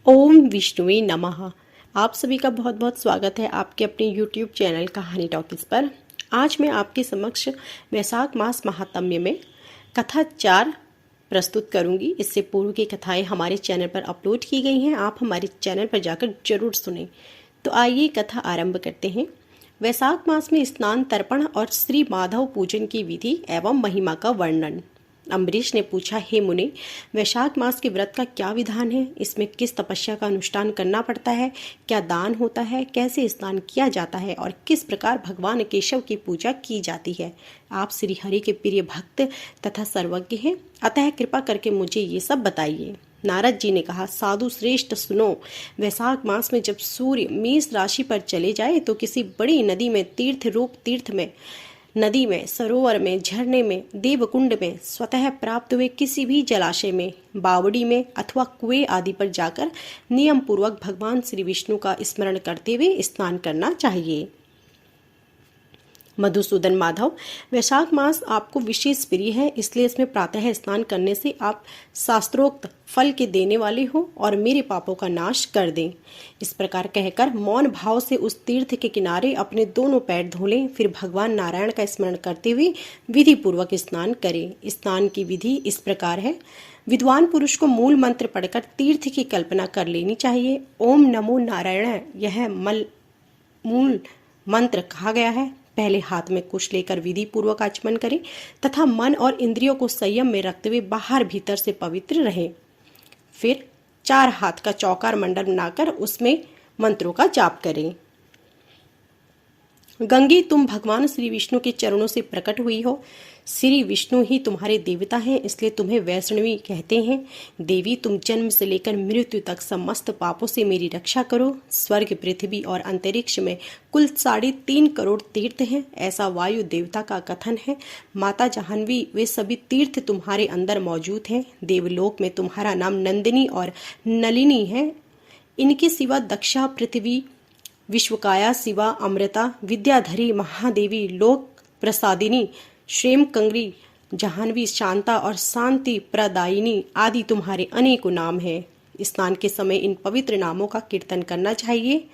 ओम विष्णुवे नमः। आप सभी का बहुत बहुत स्वागत है आपके अपने यूट्यूब चैनल कहानी टॉकीज पर। आज मैं आपके समक्ष वैशाख मास महात्म्य में कथा 4 प्रस्तुत करूंगी। इससे पूर्व की कथाएं हमारे चैनल पर अपलोड की गई हैं, आप हमारे चैनल पर जाकर जरूर सुनें। तो आइए कथा आरंभ करते हैं। वैशाख मास में स्नान, तर्पण और श्री माधव पूजन की विधि एवं महिमा का वर्णन। अम्बरीश ने पूछा, हे मुनि, वैशाख मास के व्रत का क्या विधान है? इसमें किस तपस्या का अनुष्ठान करना पड़ता है? क्या दान होता है? कैसे स्नान किया जाता है? और किस प्रकार भगवान केशव की पूजा की जाती है? आप श्री हरि के प्रिय भक्त तथा सर्वज्ञ हैं, अतः कृपा करके मुझे ये सब बताइए। नारद जी ने कहा, साधु श्रेष्ठ सुनो, वैशाख मास में जब सूर्य मेष राशि पर चले जाए तो किसी बड़ी नदी में, तीर्थ रूप तीर्थ में, नदी में, सरोवर में, झरने में, देवकुंड में, स्वतः प्राप्त हुए किसी भी जलाशय में, बावड़ी में अथवा कुएं आदि पर जाकर नियम पूर्वक भगवान श्री विष्णु का स्मरण करते हुए स्नान करना चाहिए। मधुसूदन माधव, वैशाख मास आपको विशेष प्रिय है, इसलिए इसमें प्रातः स्नान करने से आप शास्त्रोक्त फल के देने वाले हो और मेरे पापों का नाश कर दें। इस प्रकार कहकर मौन भाव से उस तीर्थ के किनारे अपने दोनों पैर धो लें, फिर भगवान नारायण का स्मरण करते हुए विधि पूर्वक स्नान करें। स्नान की विधि इस प्रकार है। विद्वान पुरुष को मूल मंत्र पढ़कर तीर्थ की कल्पना कर लेनी चाहिए। ओम नमो नारायण, यह मूल मंत्र कहा गया है। पहले हाथ में कुश लेकर विधि पूर्वक आचमन करें तथा मन और इंद्रियों को संयम में रखते हुए बाहर भीतर से पवित्र रहें। फिर 4 हाथ का चौकार मंडल बनाकर उसमें मंत्रों का जाप करें। गंगे, तुम भगवान श्री विष्णु के चरणों से प्रकट हुई हो। श्री विष्णु ही तुम्हारे देवता हैं, इसलिए तुम्हें वैष्णवी कहते हैं। देवी, तुम जन्म से लेकर मृत्यु तक समस्त पापों से मेरी रक्षा करो। स्वर्ग, पृथ्वी और अंतरिक्ष में कुल 3.5 करोड़ तीर्थ हैं, ऐसा वायु देवता का कथन है। माता जाह्नवी, वे सभी तीर्थ तुम्हारे अंदर मौजूद हैं। देवलोक में तुम्हारा नाम नंदिनी और नलिनी है। इनके सिवा दक्षा, पृथ्वी, विश्वकाया, शिवा, अमृता, विद्याधरी, महादेवी, लोक प्रसादिनी, श्रेम कंगरी, जाह्नवी, शांता और शांति प्रदायिनी आदि तुम्हारे अनेकों नाम हैं। स्नान के समय इन पवित्र नामों का कीर्तन करना चाहिए।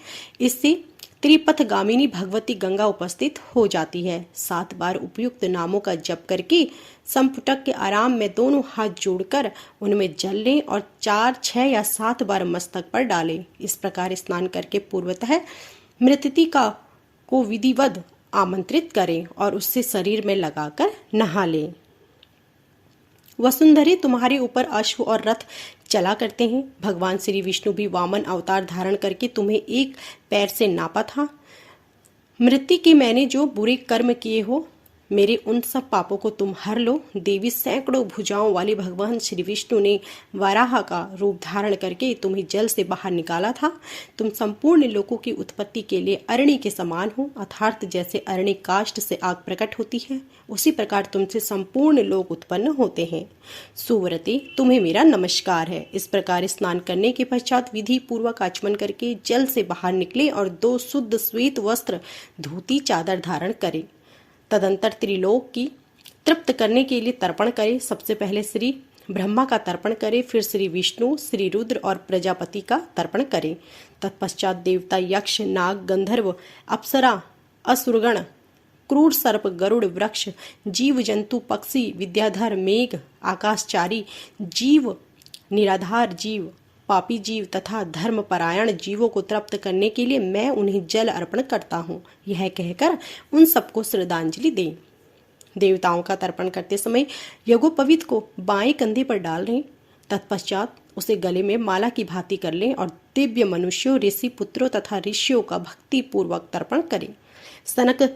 इससे त्रिपथगामिनी भगवती गंगा उपस्थित हो जाती है। 7 बार उपयुक्त नामों का जप करके संपुटक के आराम में दोनों हाथ जोड़कर उनमें जल लें और 4, 6 या 7 बार मस्तक पर डालें। इस प्रकार स्नान करके पूर्वतः मृतिका को विधिवत आमंत्रित करें और उससे शरीर में लगाकर नहा लें। वसुंधरे, तुम्हारे ऊपर अश्व और रथ चला करते हैं। भगवान श्री विष्णु भी वामन अवतार धारण करके तुम्हें एक पैर से नापा था। मृत्यु के मैंने जो बुरे कर्म किए हो, मेरे उन सब पापों को तुम हर लो। देवी, सैकड़ों भुजाओं वाले भगवान श्री विष्णु ने वराह का रूप धारण करके तुम्हें जल से बाहर निकाला था। तुम संपूर्ण लोकों की उत्पत्ति के लिए अरणी के समान हो, अर्थात जैसे अरणी काष्ठ से आग प्रकट होती है, उसी प्रकार तुमसे संपूर्ण लोक उत्पन्न होते हैं। सुव्रते, तुम्हें मेरा नमस्कार है। इस प्रकार स्नान करने के पश्चात विधि पूर्वक आचमन करके जल से बाहर निकले और 2 शुद्ध श्वेत वस्त्र, धोती, चादर धारण करें। तदंतर त्रिलोक की तृप्त करने के लिए तर्पण करें। सबसे पहले श्री ब्रह्मा का तर्पण करें, फिर श्री विष्णु, श्री रुद्र और प्रजापति का तर्पण करें। तत्पश्चात देवता, यक्ष, नाग, गंधर्व, अप्सरा, असुरगण, क्रूर सर्प, गरुड़, वृक्ष, जीव जंतु, पक्षी, विद्याधर, मेघ, आकाशचारी जीव, निराधार जीव, पापी जीव तथा धर्मपरायण जीवों को तृप्त करने के लिए मैं उन्हें जल अर्पण करता हूँ। यह कहकर उन सबको श्रद्धांजलि दें। देवताओं का तर्पण करते समय यज्ञोपवीत को बाएं कंधे पर डाल लें। तत्पश्चात उसे गले में माला की भांति कर लें और दिव्य मनुष्यों, ऋषि पुत्रों तथा ऋषियों का भक्ति पूर्वक तर्पण करें। सनक,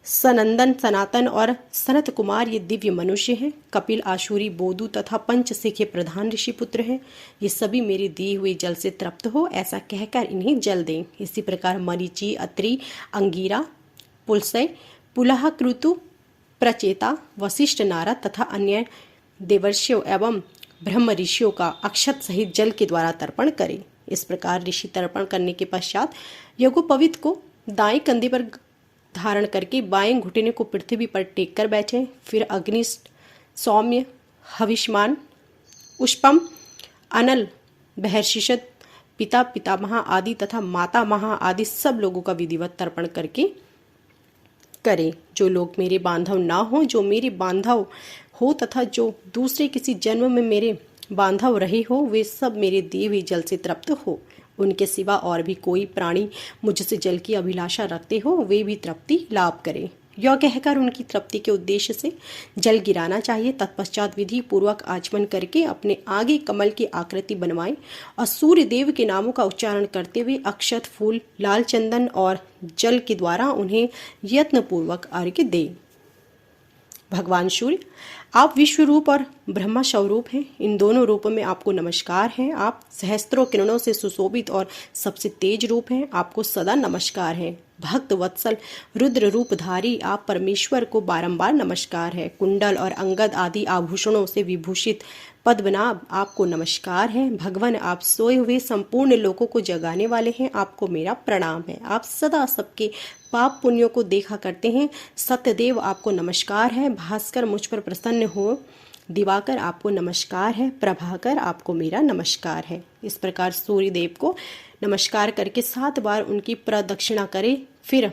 सनंदन, सनातन और सनत कुमार ये दिव्य मनुष्य हैं। कपिल, आशुरी, बोधु तथा पंचसिख ये प्रधान ऋषि पुत्र हैं। ये सभी मेरे दिए हुए जल से तृप्त हो, ऐसा कहकर इन्हें जल दें। इसी प्रकार मरीचि, अत्रि, अंगीरा, पुलसय, पुलह, कृतु, प्रचेता, वशिष्ठ, नारद तथा अन्य देवर्षियों एवं ब्रह्म ऋषियों का अक्षत सहित जल के द्वारा तर्पण करें। इस प्रकार ऋषि तर्पण करने के पश्चात यज्ञोपवीत को दाएं कंधे पर धारण करके बाएं घुटने को पृथ्वी पर टेक कर बैठें। फिर अग्नि, सौम्य, हविष्मान, उष्पम, अनल, बहर्षिषद, पिता पितामह आदि तथा माता महा आदि सब लोगों का विधिवत तर्पण करके करें। जो लोग मेरे बांधव ना हो, जो मेरे बांधव हो तथा जो दूसरे किसी जन्म में मेरे बांधव रहे हो, वे सब मेरे दिए हुए जल से तृप्त हो। उनके सिवा और भी कोई प्राणी मुझसे जल की अभिलाषा रखते हो, वे भी तृप्ति लाभ करें। यह कहकर उनकी तृप्ति के उद्देश्य से जल गिराना चाहिए। तत्पश्चात विधि पूर्वक आचमन करके अपने आगे कमल की आकृति बनवाएं और सूर्य देव के नामों का उच्चारण करते हुए अक्षत, फूल, लाल चंदन और जल के द्वारा उन्हें यत्न पूर्वक अर्घ्य दें। भगवान सूर्य, आप विश्व रूप और ब्रह्मा स्वरूप हैं। इन दोनों रूपों में आपको नमस्कार है। आप सहस्त्रों किरणों से सुशोभित और सबसे तेज रूप हैं। आपको सदा नमस्कार है। भक्त वत्सल रुद्र रूपधारी आप परमेश्वर को बारंबार नमस्कार है। कुंडल और अंगद आदि आभूषणों से विभूषित पद्मनाभ आपको नमस्कार है। भगवान, आप सोए हुए संपूर्ण लोगों को जगाने वाले हैं। आपको मेरा प्रणाम है। आप सदा सबके पाप पुण्यों को देखा करते हैं। सत्यदेव, आपको नमस्कार है। भास्कर, मुझ पर प्रसन्न हो। दिवाकर, आपको नमस्कार है। प्रभाकर, आपको मेरा नमस्कार है। इस प्रकार सूर्य देव को नमस्कार करके 7 बार उनकी प्रदक्षिणा करें। फिर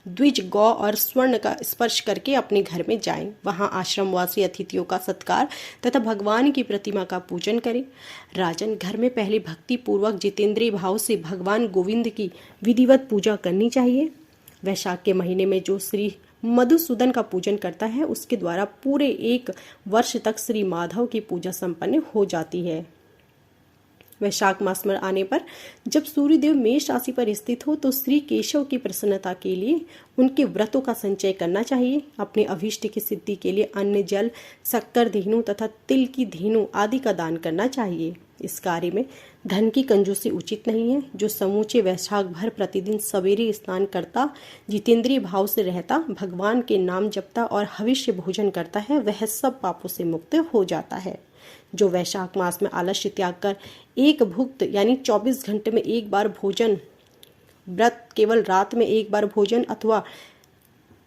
द्विज, गौ और स्वर्ण का स्पर्श करके अपने घर में जाएं। वहां आश्रमवासी अतिथियों का सत्कार तथा भगवान की प्रतिमा का पूजन करें। राजन, घर में पहले भक्ति पूर्वक जितेंद्रिय भाव से भगवान गोविंद की विधिवत पूजा करनी चाहिए। वैशाख के महीने में जो श्री मधुसूदन का पूजन करता है, उसके द्वारा पूरे 1 वर्ष तक श्री माधव की पूजा संपन्न हो जाती है। वैशाख मास में आने पर जब सूर्यदेव मेष राशि पर स्थित हो, तो श्री केशव की प्रसन्नता के लिए उनके व्रतों का संचय करना चाहिए। अपने अभीष्ट की सिद्धि के लिए अन्न, जल, शक्कर धेनु तथा तिल की धेनु आदि का दान करना चाहिए। इस कार्य में धन की कंजूसी उचित नहीं है। जो समूचे वैशाख भर प्रतिदिन सवेरे स्नान करता, जितेंद्रिय भाव से रहता, भगवान के नाम जपता और हविष्य भोजन करता है, वह सब पापों से मुक्त हो जाता है। जो वैशाख मास में आलस्य त्याग कर एक भुक्त यानी 24 घंटे में एक बार भोजन व्रत, केवल रात में एक बार भोजन अथवा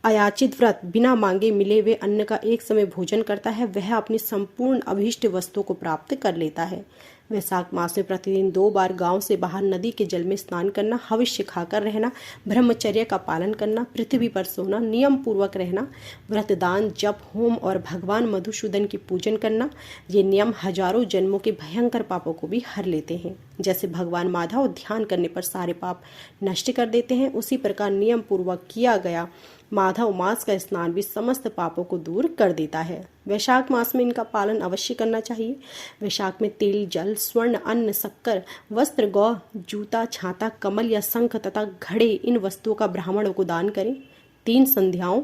अयाचित व्रत, बिना मांगे मिले हुए अन्न का एक समय भोजन करता है, वह अपनी संपूर्ण अभीष्ट वस्तु को प्राप्त कर लेता है। वैशाख मास में प्रतिदिन 2 बार गांव से बाहर नदी के जल में स्नान करना, हविष्य खाकर रहना, ब्रह्मचर्य का पालन करना, पृथ्वी पर सोना, नियम पूर्वक रहना, व्रत, दान, जप, होम और भगवान मधुसूदन की पूजन करना, ये नियम हजारों जन्मों के भयंकर पापों को भी हर लेते हैं। जैसे भगवान माधव ध्यान करने पर सारे पाप नष्ट कर देते हैं, उसी प्रकार नियम पूर्वक किया गया माधव मास का स्नान भी समस्त पापों को दूर कर देता है। वैशाख मास में इनका पालन अवश्य करना चाहिए। वैशाख में तेल, जल, स्वर्ण, अन्न, शक्कर, वस्त्र, गौ, जूता, छाता, कमल या शंख तथा घड़े, इन वस्तुओं का ब्राह्मणों को दान करें। 3 संध्याओं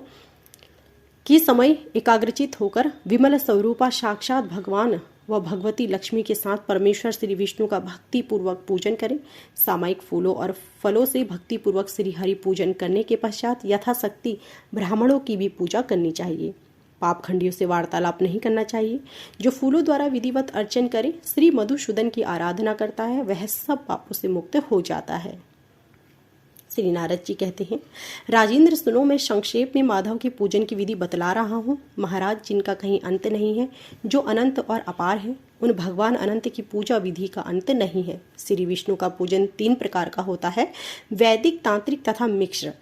की समय एकाग्रचित होकर विमल स्वरूपा साक्षात भगवान व भगवती लक्ष्मी के साथ परमेश्वर श्री विष्णु का भक्ति पूर्वक पूजन करें। सामायिक फूलों और फलों से भक्ति पूर्वक श्री हरि पूजन करने के पश्चात यथाशक्ति ब्राह्मणों की भी पूजा करनी चाहिए। पापखंडियों से वार्तालाप नहीं करना चाहिए। जो फूलों द्वारा विधिवत अर्चन करे, श्री मधुसूदन की आराधना करता है, वह सब पापों से मुक्त हो जाता है। श्री नारद जी कहते हैं, राजेंद्र सुनो, मैं संक्षेप में माधव के पूजन की विधि बतला रहा हूँ। महाराज, जिनका कहीं अंत नहीं है, जो अनंत और अपार है, उन भगवान अनंत की पूजा विधि का अंत नहीं है। श्री विष्णु का पूजन 3 प्रकार का होता है, वैदिक, तांत्रिक तथा मिश्र।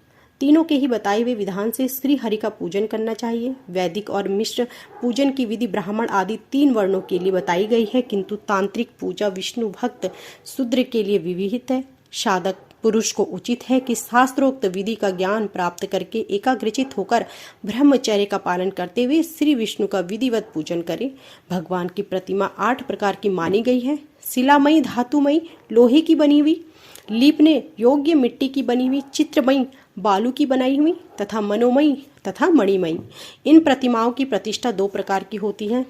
तीनों के ही बताए हुए विधान से श्री हरि का पूजन करना चाहिए। वैदिक और मिश्र पूजन की विधि ब्राह्मण आदि 3 वर्णों के लिए बताई गई है, किंतु तांत्रिक पूजा विष्णु भक्त शूद्र के लिए विविहित है। साधक पुरुष को उचित है कि शास्त्रोक्त विधि का ज्ञान प्राप्त करके एकाग्रचित होकर ब्रह्मचर्य का पालन करते हुए श्री विष्णु का विधिवत पूजन करे। भगवान की प्रतिमा 8 प्रकार की मानी गई है, शिलामयी, धातुमयी, लोहे की बनी हुई, लीपने योग्य मिट्टी की बनी हुई, चित्रमयी, बालू की बनाई हुई तथा मनोमयी तथा मणिमयी। इन प्रतिमाओं की प्रतिष्ठा 2 प्रकार की होती है,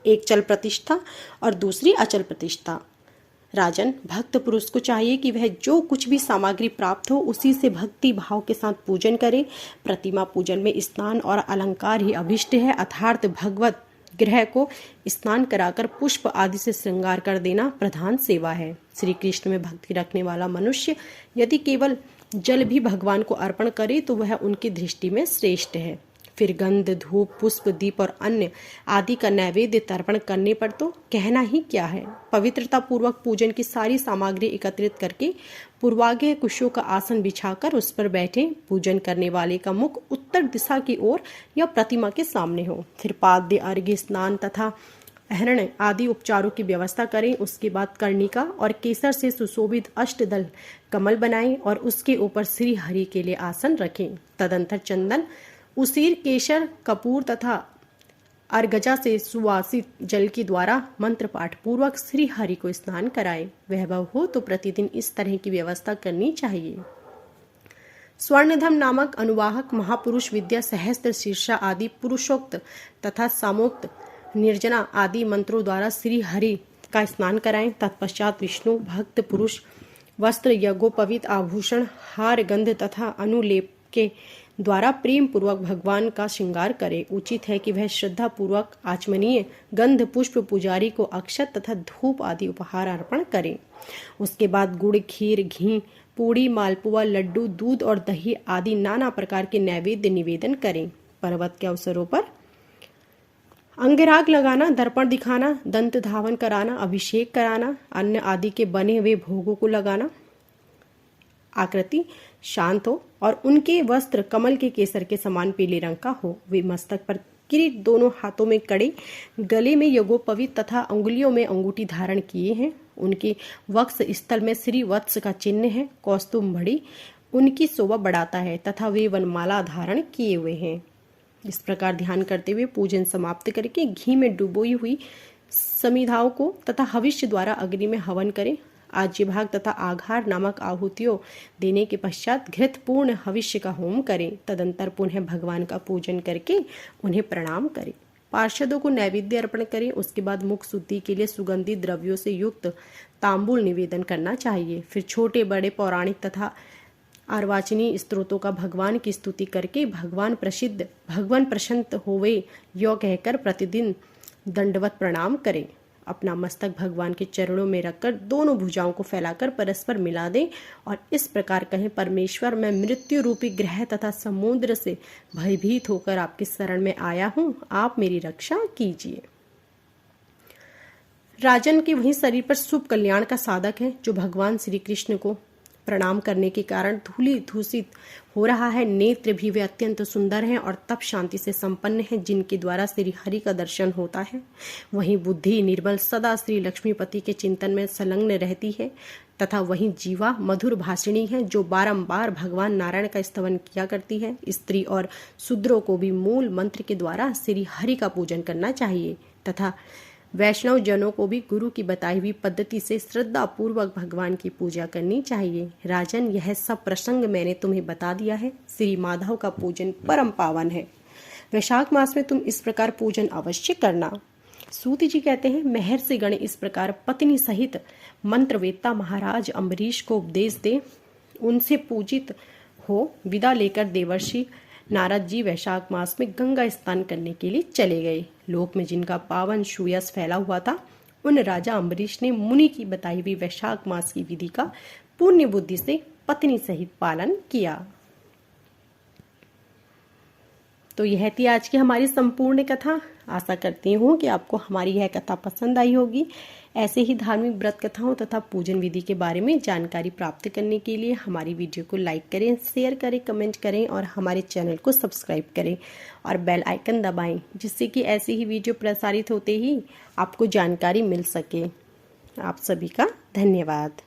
एक चल प्रतिष्ठा और दूसरी अचल प्रतिष्ठा। राजन, भक्त पुरुष को चाहिए कि वह जो कुछ भी सामग्री प्राप्त हो उसी से भक्ति भाव के साथ पूजन करे। प्रतिमा पूजन में स्नान और अलंकार ही अभिष्ट है, अर्थात भगवत ग्रह को स्नान कराकर पुष्प आदि से श्रृंगार कर देना प्रधान सेवा है। श्री कृष्ण में भक्ति रखने वाला मनुष्य यदि केवल जल भी भगवान को अर्पण करे तो वह उनकी दृष्टि में श्रेष्ठ है। फिर गंध, धूप, पुष्प, दीप और अन्य आदि का नैवेद्य तर्पण करने पर तो कहना ही क्या है। पवित्रता पूर्वक पूजन की सारी सामग्री एकत्रित करके पूर्वाग्रह कुशों का आसन बिछाकर उस पर बैठे। पूजन करने वाले का मुख उत्तर दिशा की ओर या प्रतिमा के सामने हो। फिर पाद्य, अर्घ्य, स्नान तथा हरण आदि उपचारों की व्यवस्था करें। उसके बाद कर्णिका और केसर से सुशोभित अष्टदल कमल बनाएं और उसके ऊपर श्री हरि के लिए आसन रखें। तदंतर चंदन, उसीर, केशर, कपूर तथा अर्गजा से सुवासित जल के द्वारा मंत्र पाठ पूर्वक श्री हरि को स्नान कराएं। वैभव हो तो प्रतिदिन इस तरह की व्यवस्था करनी चाहिए। स्वर्णधम नामक अनुवाहक, महापुरुष, विद्या, सहस्त्र शीर्षा आदि पुरुषोक्त तथा सामोक्त, निर्जना आदि मंत्रों द्वारा श्री हरि का स्नान कराएं। तत्पश्चात विष्णु भक्त पुरुष वस्त्र, यज्ञोपवीत, आभूषण, हार, गंध तथा अनुलेप के द्वारा प्रेम पूर्वक भगवान का श्रृंगार करे। उचित है कि वह श्रद्धा पूर्वक आचमनीय गंध पुष्प पुजारी को अक्षत तथा धूप आदि उपहार अर्पण करे। उसके बाद गुड़, खीर, घी, पूड़ी, मालपुआ, लड्डू, दूध और दही आदि नाना प्रकार के नैवेद्य निवेदन करें। पर्वत के अवसरों पर अंगराग लगाना, दर्पण दिखाना, दंत धावन कराना, अभिषेक कराना, अन्न आदि के बने हुए भोगों को लगाना। आकृति शांत हो और उनके वस्त्र कमल के केसर के समान पीले रंग का हो। वे मस्तक पर किरीट, दोनों हाथों में कड़े, गले में यज्ञोपवीत तथा अंगुलियों में अंगूठी धारण किए हैं। उनके वक्ष स्थल में श्री वत्स का चिन्ह है। कौस्तुभ मणि उनकी शोभा बढ़ाता है तथा वे वनमाला धारण किए हुए हैं। इस प्रकार ध्यान करते हुए पूजन समाप्त करके घी में डुबोई हुई समिधाओं को तथा हविष्य द्वारा अग्नि में हवन करें। आज्य भाग तथा आघार नामक आहुतियों देने के पश्चात घृत पूर्ण हविष्य का होम करें। तदंतर पुनः भगवान का पूजन करके उन्हें प्रणाम करें। पार्षदों को नैवेद्य अर्पण करें। उसके बाद मुख शुद्धि के लिए सुगंधित द्रव्यों से युक्त तांबूल निवेदन करना चाहिए। फिर छोटे बड़े पौराणिक तथा अर्वाचीनी स्त्रोतों का भगवान की स्तुति करके भगवान प्रसन्न होवे यो कहकर प्रतिदिन दंडवत प्रणाम करें। अपना मस्तक भगवान के चरणों में रखकर दोनों भुजाओं को फैलाकर परस्पर मिला दें और इस प्रकार कहें, परमेश्वर, मैं मृत्यु रूपी ग्रह तथा समुद्र से भयभीत होकर आपकी शरण में आया हूँ, आप मेरी रक्षा कीजिए। राजन के वही शरीर पर शुभ कल्याण का साधक है जो भगवान श्री कृष्ण को प्रणाम करने के कारण धूली धूसित हो रहा है। नेत्र भी वे अत्यंत सुंदर हैं और तप शांति से संपन्न हैं, जिनके द्वारा श्री हरि का दर्शन होता है। वहीं बुद्धि निर्बल सदा श्री लक्ष्मीपति के चिंतन में संलग्न रहती है तथा वहीं जीवा मधुर भाषिणी है जो बारंबार भगवान नारायण का स्तवन किया करती है। स्त्री और शूद्रों को भी मूल मंत्र के द्वारा श्री हरि का पूजन करना चाहिए तथा वैष्णव जनों को भी गुरु की बताई हुई पद्धति से श्रद्धा पूर्वक भगवान की पूजा करनी चाहिए। राजन, यह सब प्रसंग मैंने तुम्हें बता दिया है। श्री माधव का पूजन परम पावन है। वैशाख मास में तुम इस प्रकार पूजन अवश्य करना। सूत जी कहते हैं, महर्षि गण इस प्रकार पत्नी सहित मंत्रवेत्ता महाराज अम्बरीश को उपदेश दे उनसे पूजित हो विदा लेकर देवर्षि नारद जी वैशाख मास में गंगा स्नान करने के लिए चले गए। लोक में जिनका पावन सुयश फैला हुआ था, उन राजा अम्बरीश ने मुनि की बताई हुई वैशाख मास की विधि का पुण्य बुद्धि से पत्नी सहित पालन किया। तो यह थी आज की हमारी संपूर्ण कथा। आशा करती हूँ कि आपको हमारी यह कथा पसंद आई होगी। ऐसे ही धार्मिक व्रत कथाओं तथा पूजन विधि के बारे में जानकारी प्राप्त करने के लिए हमारी वीडियो को लाइक करें, शेयर करें, कमेंट करें और हमारे चैनल को सब्सक्राइब करें और बेल आइकन दबाएं, जिससे कि ऐसी ही वीडियो प्रसारित होते ही आपको जानकारी मिल सके। आप सभी का धन्यवाद।